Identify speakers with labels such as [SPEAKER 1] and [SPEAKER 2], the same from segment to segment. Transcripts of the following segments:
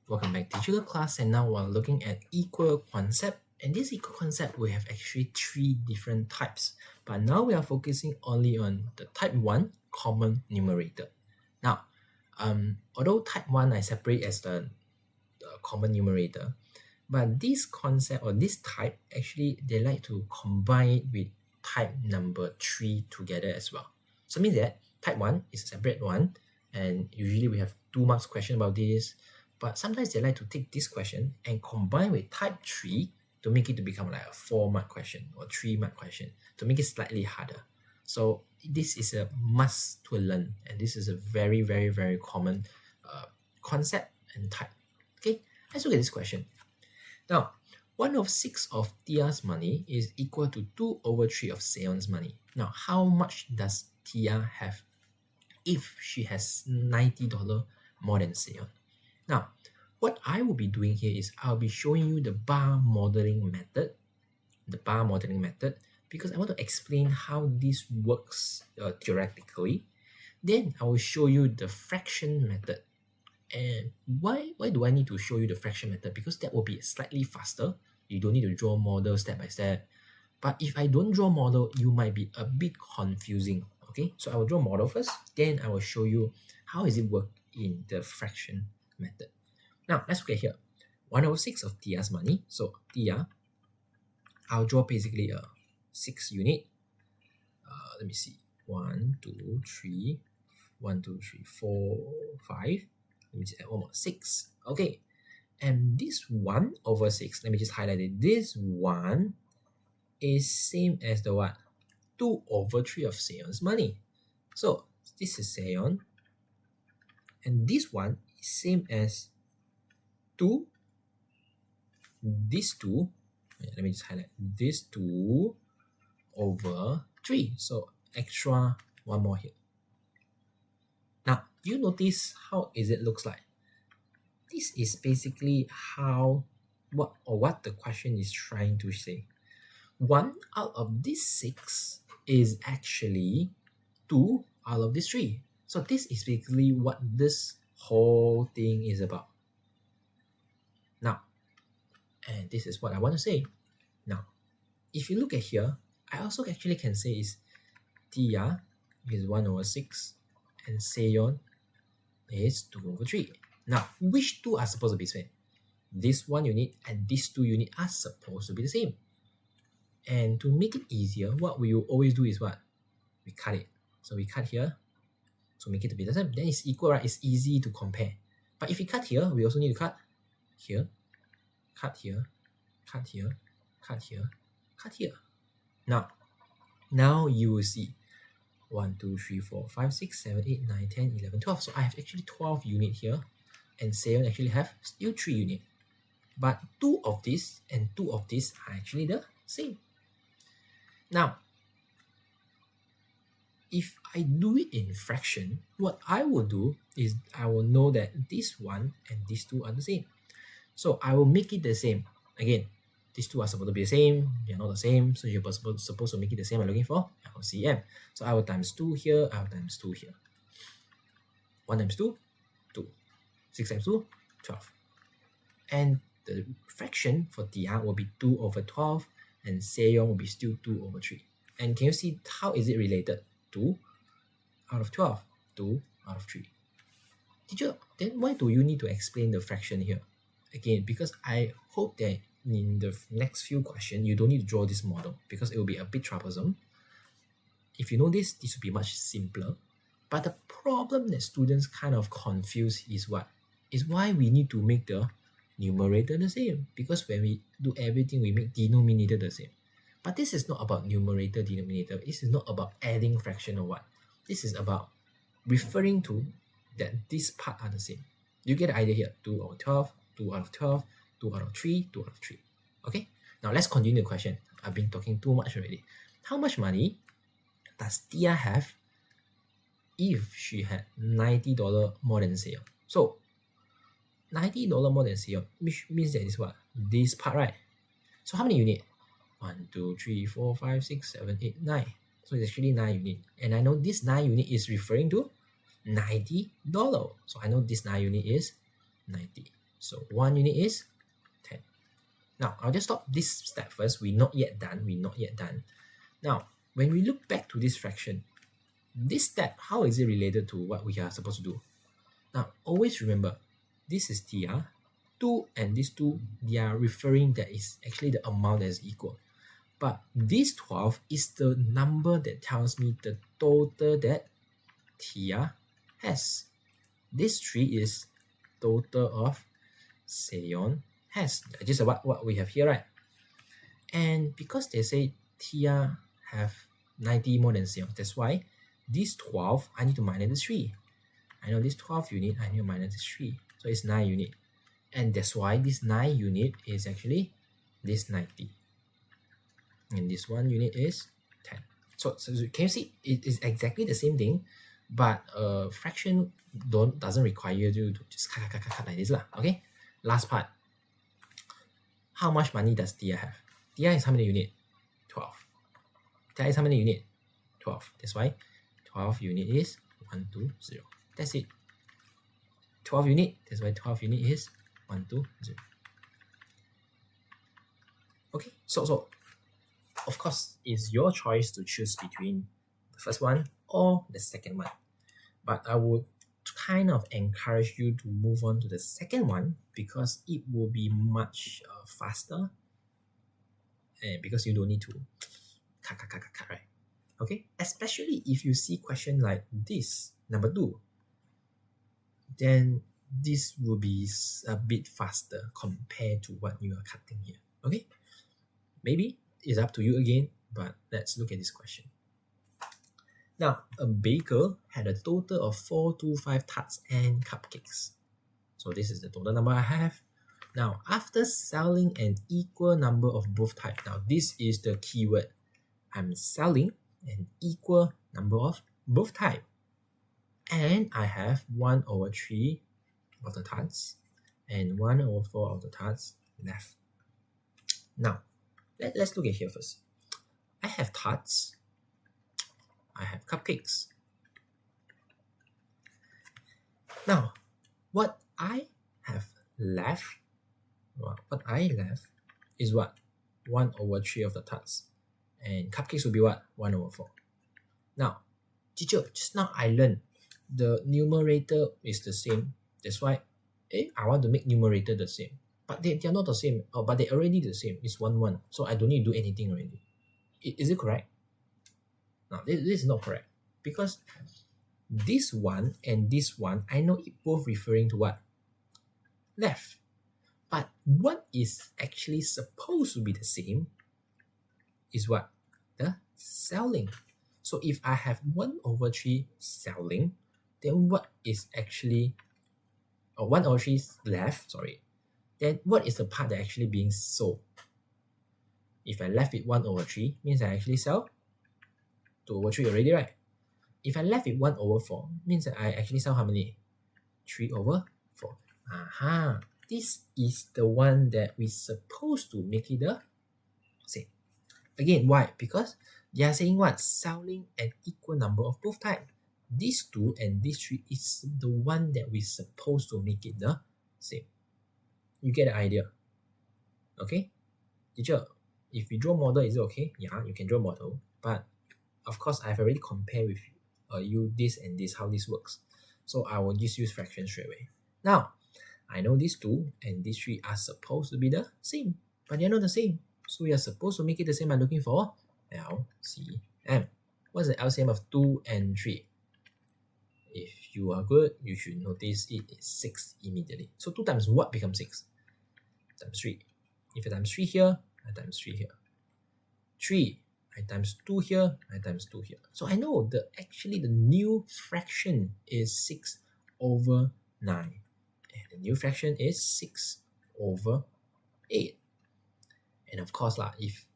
[SPEAKER 1] Welcome back to digital class, and now we're looking at equal concept. And this equal concept, we have actually 3 different types, but now we are focusing only on the type 1 common numerator. Now, although type 1 I separate as the common numerator, but this concept or this type, actually they like to combine it with type number 3 together as well. So it means that type 1 is a separate one, and usually we have 2 marks question about this, but sometimes they like to take this question and combine with type 3 to make it to become like a 4-mark question or 3-mark question to make it slightly harder. So this is a must to learn, and this is a very, very, very common concept and type. Okay, let's look at this question. Now, 1/6 of Tia's money is equal to 2/3 of Seon's money. Now, how much does Tia have if she has $90 more than Seon? Now, what I will be doing here is I'll be showing you the bar modeling method, because I want to explain how this works theoretically. Then I will show you the fraction method. And why do I need to show you the fraction method? Because that will be slightly faster. You don't need to draw model step by step. But if I don't draw model, you might be a bit confusing. Okay, so I will draw model first, then I will show you how is it work in the fraction method. Now let's look at here. 1/6 of Tia's money. So Tia, I'll draw basically a 6 unit. Let me see. 1, 2, 3, 1, 2, 3, 4, 5. Let me just add one more, 6. Okay. And this 1/6, let me just highlight it. This 1 is same as the what? 2/3 of Seon's money. So this is Seon. And this one is same as 2. This 2. Let me just highlight. This 2/3. So extra one more here. Now, you notice how is it looks like? This is basically what the question is trying to say. 1 out of this 6 is actually 2 out of this 3. So this is basically what this whole thing is about. Now, and this is what I want to say. Now, if you look at here, I also actually can say is Tia is 1/6 and Seon is 2/3. Now, which 2 are supposed to be same? This 1 unit and this 2 unit are supposed to be the same. And to make it easier, what we will always do is what? We cut it. So we cut here to make it to be the same. Then it's equal, right? It's easy to compare. But if we cut here, we also need to cut here, cut here, cut here, cut here, cut here. Now you will see 1, 2, 3, 4, 5, 6, 7, 8, 9, 10, 11, 12. So I have actually 12 unit here, and Seon actually have still 3 unit. But 2 of this and 2 of this are actually the same. Now, if I do it in fraction, what I will do is I will know that this 1 and these 2 are the same. So I will make it the same. Again, these 2 are supposed to be the same. They are not the same. So you're supposed to make it the same I'm looking for LCM. So I will times 2 here, I will times 2 here. 1 times 2, 2. 6 times 2, 12. And the fraction for Tia will be 2/12, and Seon will be still 2/3. And can you see how is it related? 2 out of 12, 2 out of 3. Teacher, then why do you need to explain the fraction here? Again, because I hope that in the next few questions, you don't need to draw this model because it will be a bit troublesome. If you know this will be much simpler. But the problem that students kind of confuse is what? Is why we need to make the numerator the same. Because when we do everything, we make denominator the same. But this is not about numerator, denominator. This is not about adding fraction or what. This is about referring to that this part are the same. You get the idea here. 2/12, 2/12, 2/3, 2/3. Okay? Now let's continue the question. I've been talking too much already. How much money does Tia have if she had $90 more than Seon? So $90 more than Seon, which means that is what? This part, right? So how many unit? 1, 2, 3, 4, 5, 6, 7, 8, 9. So it's actually 9 unit. And I know this 9 unit is referring to $90. So I know this 9 unit is 90. So 1 unit is 10. Now, I'll just stop this step first. We're not yet done. Now, when we look back to this fraction, this step, how is it related to what we are supposed to do? Now, always remember, this is TR. 2 and this 2, they are referring that is actually the amount that is equal. But this 12 is the number that tells me the total that TR has. This 3 is total of Seon has. Just what we have here, right? And because they say TR have 90 more than Seon, that's why this 12, I need to minus the 3. I know this 12 unit, I need to minus the 3. So it's 9 unit. And that's why this 9 unit is actually this 90. And this 1 unit is 10. So can you see it is exactly the same thing, but fraction doesn't require you to just cut like this lah. Okay. Last part. How much money does TR have? TR is how many unit? 12. TR is how many unit? 12. That's why 12 unit is 120. That's it. 12 unit. That's why 12 unit is 120. Okay. So of course, it's your choice to choose between the first one or the second one. But I would kind of encourage you to move on to the second one because it will be much faster and because you don't need to cut, right? Okay, especially if you see question like this, number 2, then this will be a bit faster compared to what you are cutting here. Okay, maybe it's up to you again, but let's look at this question. Now, a baker had a total of 425 tarts and cupcakes. So this is the total number I have. Now, after selling an equal number of both types, now this is the keyword. I'm selling an equal number of both types. And I have 1/3 of the tarts and 1/4 of the tarts left. Now, let's look at here first. I have tarts. I have cupcakes. Now, what I have left is what? 1/3 of the tarts. And cupcakes will be what? 1/4. Now, teacher, just now I learned the numerator is the same. That's why I want to make numerator the same. But they are not the same. Oh, but they're already the same. It's 1/1. So I don't need to do anything already. Is it correct? No, this is not correct. Because this one and this one, I know it both referring to what? Left. But what is actually supposed to be the same is what? The selling. So if I have 1/3 selling, then what is actually, or 1/3 left, sorry, then what is the part that actually being sold? If I left with 1/3, means I actually sell 2/3 already, right? If I left with 1/4, means that I actually sell how many? 3/4. Aha, this is the one that we're supposed to make it the same. Again, why? Because they are saying what? Selling an equal number of both types. This 2 and this 3 is the one that we're supposed to make it the same. You get the idea? Okay? Teacher, if we draw model, is it okay? Yeah, you can draw model. But of course, I've already compared with you this and this, how this works. So I will just use fraction straight away. Now, I know these 2 and these 3 are supposed to be the same. But they're not the same. So we are supposed to make it the same by looking for LCM. What's the LCM of 2 and 3? If you are good, you should notice it is 6 immediately. So 2 times what becomes 6? Times 3. If I times 3 here, I times 3 here. 3, I times 2 here, I times 2 here. So I know actually the new fraction is 6/9. And the new fraction is 6/8. And of course, if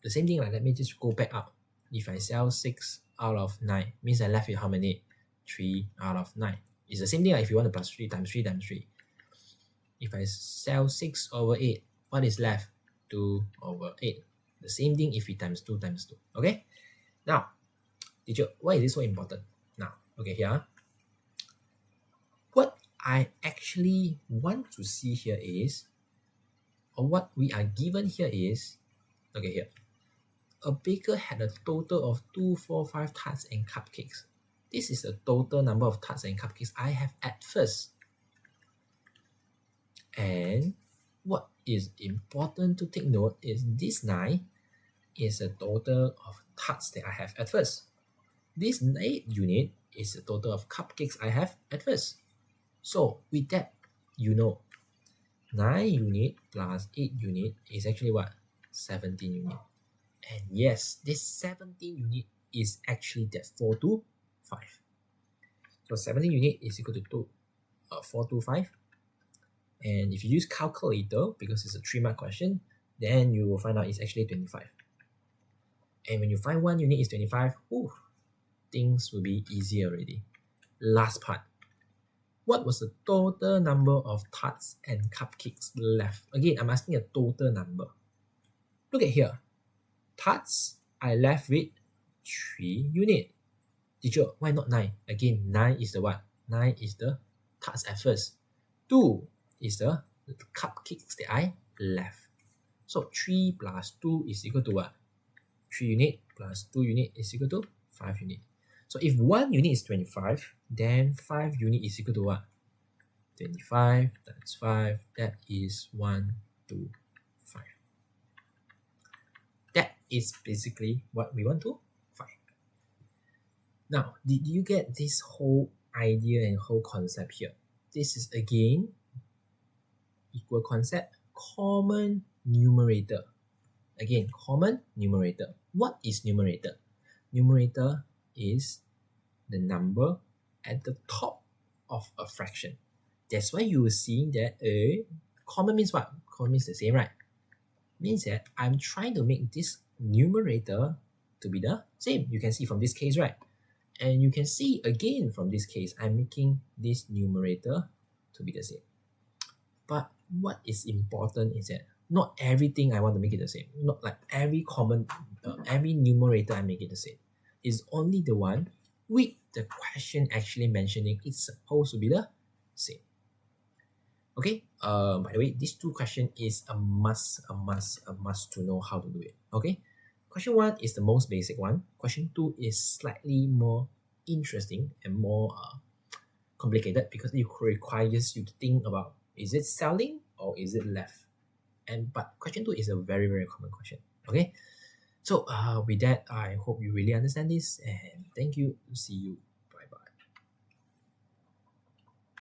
[SPEAKER 1] the same thing, let me just go back up. If I sell 6/9, means I left with how many? 3/9. It's the same thing if you want to plus 3 times 3 times 3. If I sell 6/8, what is left? 2/8. The same thing if we times 2 times 2. Okay? Now, teacher, why is this so important? Now, okay, here. What I actually want to see here is, or what we are given here is, okay, here. A baker had a total of 2, 4, 5 tarts and cupcakes. This is the total number of tarts and cupcakes I have at first. And what is important to take note is this 9 is the total of tarts that I have at first. This 8 unit is the total of cupcakes I have at first. So with that, you know, 9 unit plus 8 unit is actually what? 17 unit. And yes, this 17 unit is actually that 425. So 17 unit is equal to 425. And if you use calculator, because it's a 3-mark question, then you will find out it's actually 25. And when you find 1 unit is 25, things will be easier already. Last part. What was the total number of tarts and cupcakes left? Again, I'm asking a total number. Look at here. Tarts, I left with 3 units. Teacher, why not 9? Again, 9 is the what? 9 is the tarts at first. 2 is the cupcakes that I left. So 3 plus 2 is equal to what? 3 unit plus 2 unit is equal to 5 unit. So if 1 unit is 25, then 5 unit is equal to what? 25 times 5, that is 125. That is basically what we want to find. Now, did you get this whole idea and whole concept here? This is again equal concept, common numerator. Again, common numerator. What is numerator? Numerator is the number at the top of a fraction. That's why you will see that common means what? Common means the same, right? Means that I'm trying to make this numerator to be the same. You can see from this case, right? And you can see again from this case, I'm making this numerator to be the same. But what is important is that not everything I want to make it the same. Not like every numerator I make it the same. It's only the one with the question actually mentioning it's supposed to be the same. Okay, by the way, these 2 questions is a must to know how to do it. Okay, question 1 is the most basic one. Question 2 is slightly more interesting and more complicated because it requires you to think about, is it selling or is it left? But question 2 is a very, very common question. Okay, so with that, I hope you really understand this, and thank you. See you